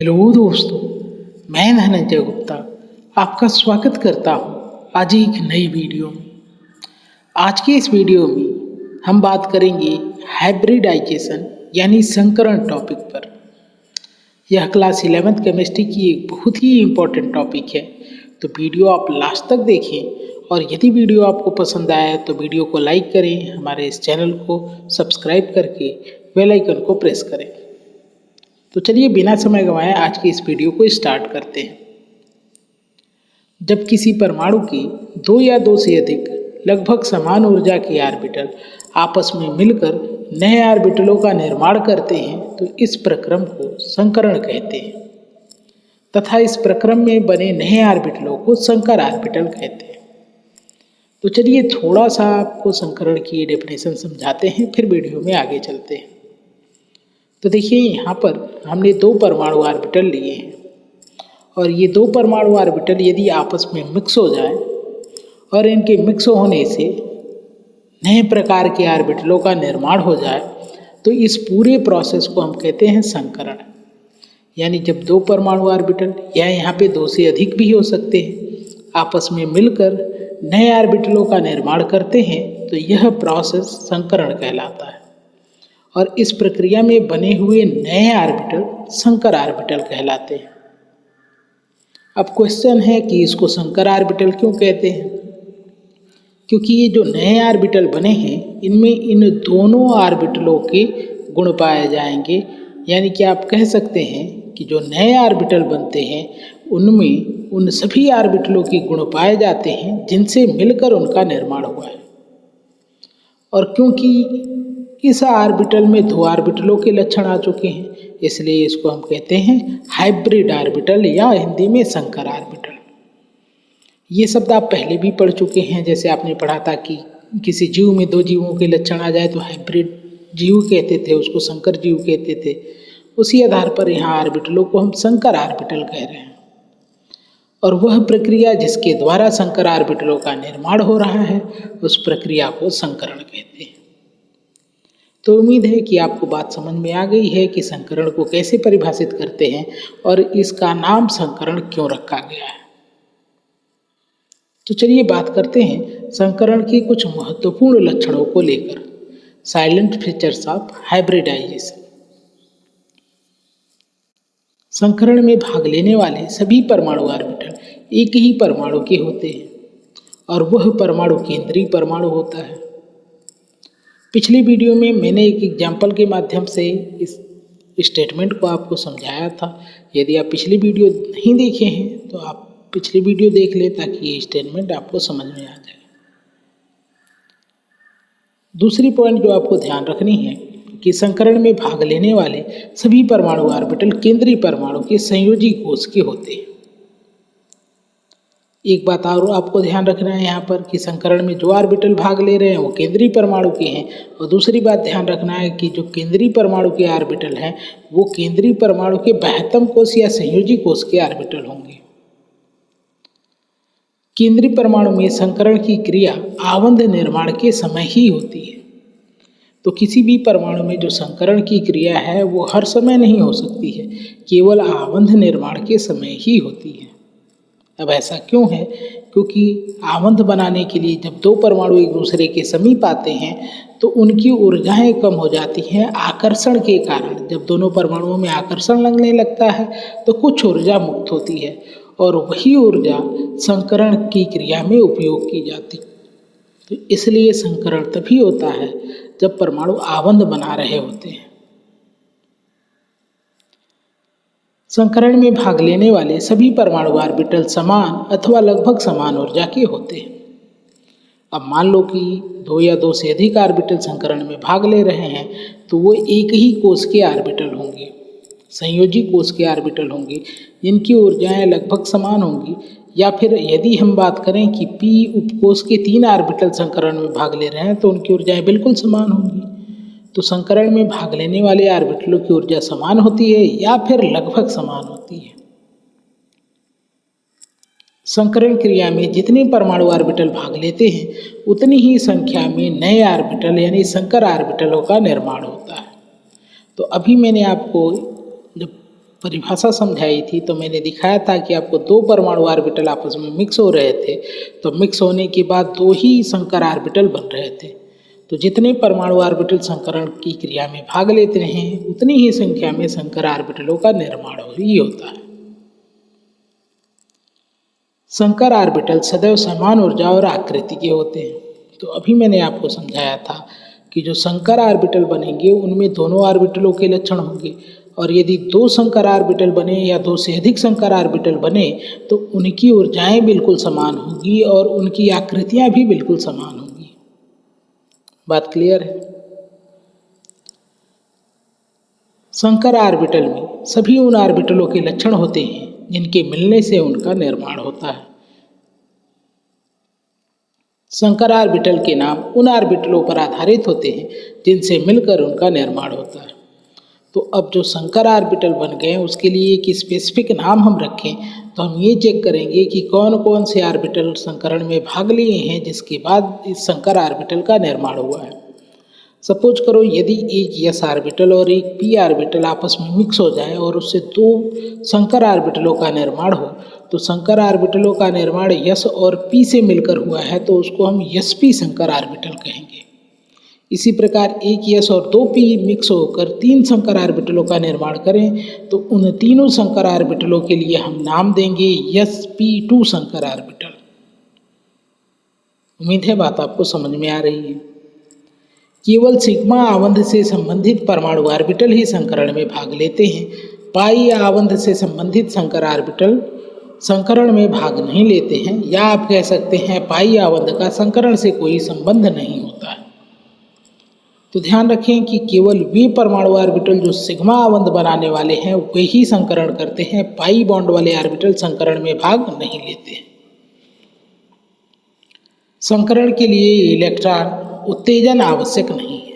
Hello दोस्तों, मैं धनंजय गुप्ता आपका स्वागत करता हूँ आज एक नई वीडियो में। आज के इस वीडियो में हम बात करेंगे हाइब्रिडाइजेशन यानी संकरण टॉपिक पर। यह क्लास 11th केमिस्ट्री की एक बहुत ही इम्पोर्टेंट टॉपिक है, तो वीडियो आप लास्ट तक देखें और यदि वीडियो आपको पसंद आया तो वीडियो को लाइक करें, हमारे इस चैनल को सब्सक्राइब करके बेल आइकन को प्रेस करें। तो चलिए बिना समय गंवाए आज की इस वीडियो को स्टार्ट करते हैं। जब किसी परमाणु के दो या दो से अधिक लगभग समान ऊर्जा के ऑर्बिटल आपस में मिलकर नए ऑर्बिटलों का निर्माण करते हैं तो इस प्रक्रम को संकरण कहते हैं तथा इस प्रक्रम में बने नए ऑर्बिटलों को संकर ऑर्बिटल कहते हैं। तो चलिए थोड़ा सा आपको संकरण की डेफिनेशन समझाते हैं, फिर वीडियो में आगे चलते हैं। तो देखिए यहाँ पर हमने दो परमाणु ऑर्बिटल लिए हैं और ये दो परमाणु ऑर्बिटल यदि आपस में मिक्स हो जाए और इनके मिक्स होने से नए प्रकार के ऑर्बिटलों का निर्माण हो जाए तो इस पूरे प्रोसेस को हम कहते हैं संकरण। यानी जब दो परमाणु ऑर्बिटल या यहाँ पे दो से अधिक भी हो सकते हैं आपस में मिलकर नए ऑर्बिटलों का निर्माण करते हैं तो यह प्रोसेस संकरण कहलाता है और इस प्रक्रिया में बने हुए नए ऑर्बिटल संकर ऑर्बिटल कहलाते हैं। अब क्वेश्चन है कि इसको संकर ऑर्बिटल क्यों कहते हैं? क्योंकि ये जो नए ऑर्बिटल बने हैं इनमें इन दोनों ऑर्बिटलों के गुण पाए जाएंगे। यानी कि आप कह सकते हैं कि जो नए ऑर्बिटल बनते हैं उनमें उन सभी ऑर्बिटलों के गुण पाए जाते हैं जिनसे मिलकर उनका निर्माण हुआ है। और क्योंकि इस ऑर्बिटल में दो ऑर्बिटलों के लक्षण आ चुके हैं इसलिए इसको हम कहते हैं हाइब्रिड ऑर्बिटल या हिंदी में संकर ऑर्बिटल। ये शब्द आप पहले भी पढ़ चुके हैं, जैसे आपने पढ़ा था कि किसी जीव में दो जीवों के लक्षण आ जाए तो हाइब्रिड जीव कहते थे, उसको संकर जीव कहते थे। उसी आधार पर यहाँ ऑर्बिटलों को हम संकर ऑर्बिटल कह रहे हैं और वह प्रक्रिया जिसके द्वारा संकर ऑर्बिटलों का निर्माण हो रहा है उस प्रक्रिया को संकरण कहते हैं। तो उम्मीद है कि आपको बात समझ में आ गई है कि संकरण को कैसे परिभाषित करते हैं और इसका नाम संकरण क्यों रखा गया है। तो चलिए बात करते हैं संकरण के कुछ महत्वपूर्ण लक्षणों को लेकर। Silent features of hybridization. संकरण में भाग लेने वाले सभी परमाणु ऑर्बिटल एक ही परमाणु के होते हैं और वह परमाणु केंद्रीय परमाणु होता है। पिछली वीडियो में मैंने एक एग्जाम्पल के माध्यम से इस स्टेटमेंट को आपको समझाया था। यदि आप पिछली वीडियो नहीं देखे हैं तो आप पिछली वीडियो देख लें ताकि ये स्टेटमेंट आपको समझ में आ जाए। दूसरी पॉइंट जो आपको ध्यान रखनी है कि संकरण में भाग लेने वाले सभी परमाणु ऑर्बिटल केंद्रीय परमाणु के संयोजी कोष के होते हैं। एक बात और आपको ध्यान रखना है यहाँ पर कि संकरण में जो ऑर्बिटल भाग ले रहे हैं वो केंद्रीय परमाणु के हैं और दूसरी बात ध्यान रखना है कि जो केंद्रीय परमाणु के ऑर्बिटल हैं वो केंद्रीय परमाणु के बाह्यतम कोष या संयोजी कोष के ऑर्बिटल होंगे। केंद्रीय परमाणु में संकरण की क्रिया आवंध निर्माण के समय ही होती है। तो किसी भी परमाणु में जो संकरण की क्रिया है वो हर समय नहीं हो सकती है, केवल आवंध निर्माण के समय ही होती है। अब ऐसा क्यों है? क्योंकि आवंध बनाने के लिए जब दो परमाणु एक दूसरे के समीप आते हैं तो उनकी ऊर्जाएं कम हो जाती हैं आकर्षण के कारण। जब दोनों परमाणुओं में आकर्षण लगने लगता है तो कुछ ऊर्जा मुक्त होती है और वही ऊर्जा संकरण की क्रिया में उपयोग की जाती है। तो इसलिए संकरण तभी होता है जब परमाणु आवंध बना रहे होते हैं। संकरण में भाग लेने वाले सभी परमाणु ऑर्बिटल समान अथवा लगभग समान ऊर्जा के होते हैं। अब मान लो कि दो या दो से अधिक ऑर्बिटल संकरण में भाग ले रहे हैं तो वो एक ही कोष के ऑर्बिटल होंगे, संयोजी कोष के ऑर्बिटल होंगे, जिनकी ऊर्जाएं लगभग समान होंगी। या फिर यदि हम बात करें कि p उपकोष के तीन ऑर्बिटल संकरण में भाग ले रहे हैं तो उनकी ऊर्जाएं बिल्कुल समान होंगी। तो संकरण में भाग लेने वाले ऑर्बिटलों की ऊर्जा समान होती है या फिर लगभग समान होती है। संकरण क्रिया में जितने परमाणु ऑर्बिटल भाग लेते हैं उतनी ही संख्या में नए ऑर्बिटल यानी संकर ऑर्बिटलों का निर्माण होता है। तो अभी मैंने आपको जब परिभाषा समझाई थी तो मैंने दिखाया था कि आपको दो परमाणु ऑर्बिटल आपस में मिक्स हो रहे थे, तो मिक्स होने के बाद दो ही संकर ऑर्बिटल बन रहे थे। तो जितने परमाणु ऑर्बिटल संकरण की क्रिया में भाग लेते हैं उतनी ही संख्या में संकर ऑर्बिटलों का निर्माण ही होता है। संकर ऑर्बिटल सदैव समान ऊर्जा और आकृति के होते हैं। तो अभी मैंने आपको समझाया था कि जो संकर ऑर्बिटल बनेंगे उनमें दोनों ऑर्बिटलों के लक्षण होंगे, और यदि दो संकर ऑर्बिटल बने या दो से अधिक संकर ऑर्बिटल बने तो उनकी ऊर्जाएं बिल्कुल समान होगी और उनकी आकृतियां भी बिल्कुल समान होंगी। बात क्लियर है? संकर ऑर्बिटल में सभी उन ऑर्बिटलों के लक्षण होते हैं जिनके मिलने से उनका निर्माण होता है। संकर ऑर्बिटल के नाम उन ऑर्बिटलों पर आधारित होते हैं जिनसे मिलकर उनका निर्माण होता है। तो अब जो संकर ऑर्बिटल बन गए उसके लिए एक स्पेसिफिक नाम हम रखें तो हम ये चेक करेंगे कि कौन कौन से ऑर्बिटल संकरण में भाग लिए हैं जिसके बाद इस संकर ऑर्बिटल का निर्माण हुआ है। सपोज करो यदि एक यस ऑर्बिटल और एक पी ऑर्बिटल आपस में मिक्स हो जाए और उससे दो संकर ऑर्बिटलों का निर्माण हो, तो संकर ऑर्बिटलों का निर्माण यस और पी से मिलकर हुआ है तो उसको हम यस पी संकर ऑर्बिटल कहेंगे। इसी प्रकार एक यस और दो पी मिक्स होकर तीन संकर ऑर्बिटलों का निर्माण करें तो उन तीनों संकर ऑर्बिटलों के लिए हम नाम देंगे यस पी टू संकर ऑर्बिटल। उम्मीद है बात आपको समझ में आ रही है। केवल सिग्मा आबंध से संबंधित परमाणु ऑर्बिटल ही संकरण में भाग लेते हैं। पाई आबंध से संबंधित संकर ऑर्बिटल संकरण में भाग नहीं लेते हैं, या आप कह सकते हैं पाई आबंध का संकरण से कोई संबंध नहीं होता है। तो ध्यान रखें कि केवल वे परमाणु ऑर्बिटल जो सिग्मा आबंध बनाने वाले हैं वे ही संकरण करते हैं, पाई बॉन्ड वाले ऑर्बिटल संकरण में भाग नहीं लेते हैं। संकरण के लिए इलेक्ट्रॉन उत्तेजन आवश्यक नहीं है।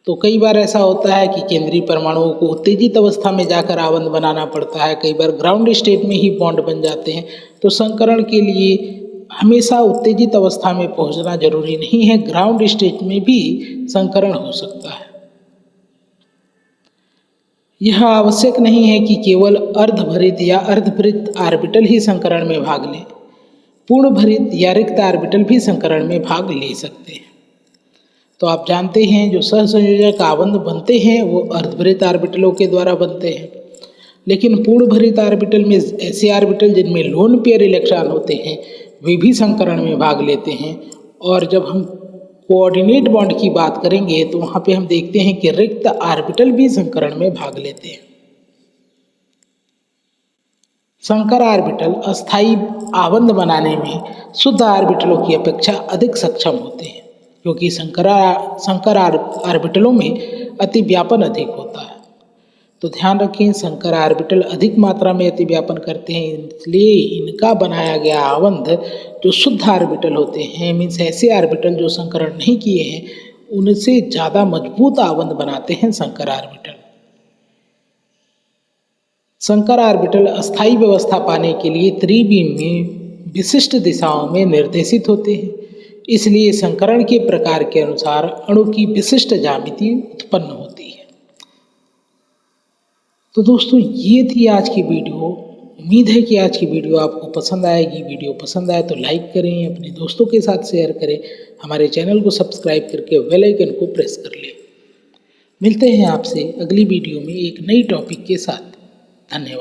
तो कई बार ऐसा होता है कि केंद्रीय परमाणुओं को उत्तेजित अवस्था में जाकर आबंध बनाना पड़ता है, कई बार ग्राउंड स्टेट में ही बॉन्ड बन जाते हैं। तो संकरण के लिए हमेशा उत्तेजित अवस्था में पहुंचना जरूरी नहीं है, ग्राउंड स्टेट में भी संकरण हो सकता है। यह आवश्यक नहीं है कि केवल अर्धभरित या अर्धवृत्त ऑर्बिटल ही संकरण में भाग लें, पूर्ण भरित या रिक्त ऑर्बिटल भी संकरण में भाग ले सकते हैं। तो आप जानते हैं जो सहसंयोजक आबंध बनते हैं वो अर्धवृत्त ऑर्बिटलों के द्वारा बनते हैं, लेकिन पूर्ण भरित ऑर्बिटल में ऐसे ऑर्बिटल जिनमें लोन पेयर इलेक्ट्रॉन होते हैं वे भी संकरण में भाग लेते हैं। और जब हम कोऑर्डिनेट बॉन्ड की बात करेंगे तो वहाँ पे हम देखते हैं कि रिक्त ऑर्बिटल भी संकरण में भाग लेते हैं। संकर ऑर्बिटल अस्थायी आबंध बनाने में शुद्ध ऑर्बिटलों की अपेक्षा अधिक सक्षम होते हैं, क्योंकि संकर ऑर्बिटलों में अतिव्यापन अधिक होता है। तो ध्यान रखें संकर ऑर्बिटल अधिक मात्रा में अतिव्यापन करते हैं, इसलिए इनका बनाया गया आबंध जो शुद्ध ऑर्बिटल होते हैं, मीन्स ऐसे ऑर्बिटल जो संकरण नहीं किए हैं, उनसे ज़्यादा मजबूत आबंध बनाते हैं संकर ऑर्बिटल। संकर ऑर्बिटल अस्थायी व्यवस्था पाने के लिए त्रिविम में विशिष्ट दिशाओं में निर्देशित होते हैं, इसलिए संकरण के प्रकार के अनुसार अणु की विशिष्ट ज्यामिति उत्पन्न होती है। तो दोस्तों ये थी आज की वीडियो। उम्मीद है कि आज की वीडियो आपको पसंद आएगी। वीडियो पसंद आए तो लाइक करें, अपने दोस्तों के साथ शेयर करें, हमारे चैनल को सब्सक्राइब करके बेल आइकन को प्रेस कर लें। मिलते हैं आपसे अगली वीडियो में एक नई टॉपिक के साथ। धन्यवाद।